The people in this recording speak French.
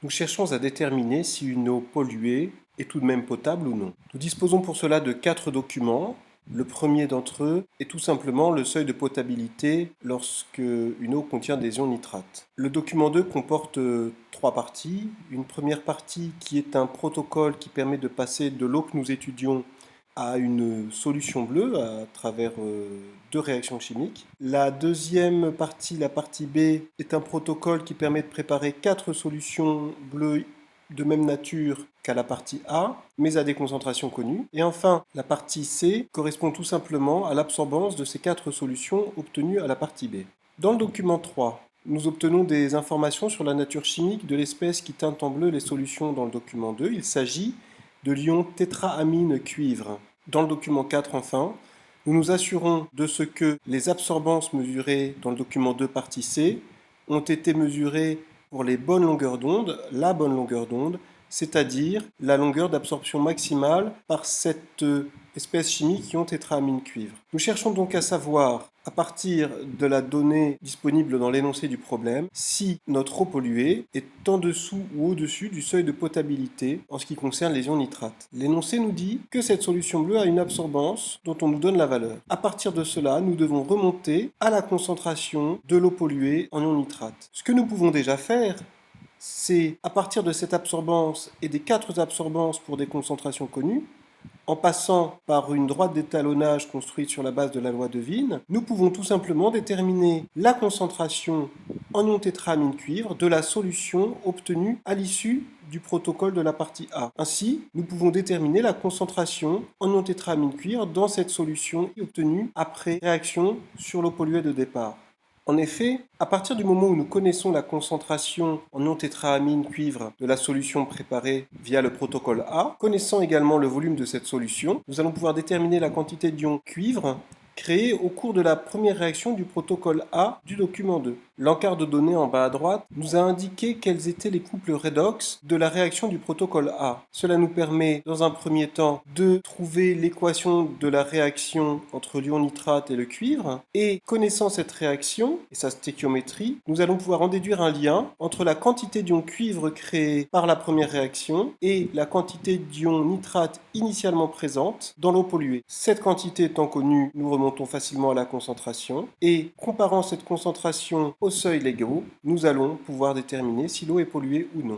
Nous cherchons à déterminer si une eau polluée est tout de même potable ou non. Nous disposons pour cela de 4 documents. Le premier d'entre eux est tout simplement le seuil de potabilité lorsque une eau contient des ions nitrates. Le document 2 comporte 3 parties. Une première partie qui est un protocole qui permet de passer de l'eau que nous étudions à une solution bleue à travers deux réactions chimiques. La deuxième partie, la partie B, est un protocole qui permet de préparer 4 solutions bleues de même nature qu'à la partie A, mais à des concentrations connues. Et enfin, la partie C correspond tout simplement à l'absorbance de ces 4 solutions obtenues à la partie B. Dans le document 3, nous obtenons des informations sur la nature chimique de l'espèce qui teinte en bleu les solutions dans le document 2. Il s'agit de l'ion tétraamine cuivre. Dans le document 4, enfin, nous nous assurons de ce que les absorbances mesurées dans le document 2 partie C ont été mesurées pour les bonnes longueurs d'onde, la bonne longueur d'onde, c'est-à-dire la longueur d'absorption maximale par cette espèce chimique ion tétraamine cuivre. Nous cherchons donc à savoir, à partir de la donnée disponible dans l'énoncé du problème, si notre eau polluée est en dessous ou au-dessus du seuil de potabilité en ce qui concerne les ions nitrates. L'énoncé nous dit que cette solution bleue a une absorbance dont on nous donne la valeur. À partir de cela, nous devons remonter à la concentration de l'eau polluée en ions nitrates. Ce que nous pouvons déjà faire, c'est à partir de cette absorbance et des 4 absorbances pour des concentrations connues, en passant par une droite d'étalonnage construite sur la base de la loi de Wien, nous pouvons tout simplement déterminer la concentration en ion tétraamine cuivre de la solution obtenue à l'issue du protocole de la partie A. Ainsi, nous pouvons déterminer la concentration en ion tétraamine cuivre dans cette solution obtenue après réaction sur l'eau polluée de départ. En effet, à partir du moment où nous connaissons la concentration en ion tétraamine cuivre de la solution préparée via le protocole A, connaissant également le volume de cette solution, nous allons pouvoir déterminer la quantité d'ion cuivre créée au cours de la première réaction du protocole A du document 2. L'encart de données en bas à droite nous a indiqué quels étaient les couples redox de la réaction du protocole A. Cela nous permet, dans un premier temps, de trouver l'équation de la réaction entre l'ion nitrate et le cuivre, et connaissant cette réaction et sa stéchiométrie, nous allons pouvoir en déduire un lien entre la quantité d'ion cuivre créée par la première réaction et la quantité d'ion nitrate initialement présente dans l'eau polluée. Cette quantité étant connue, nous remontons facilement à la concentration, et comparant cette concentration aux seuils légaux, nous allons pouvoir déterminer si l'eau est polluée ou non.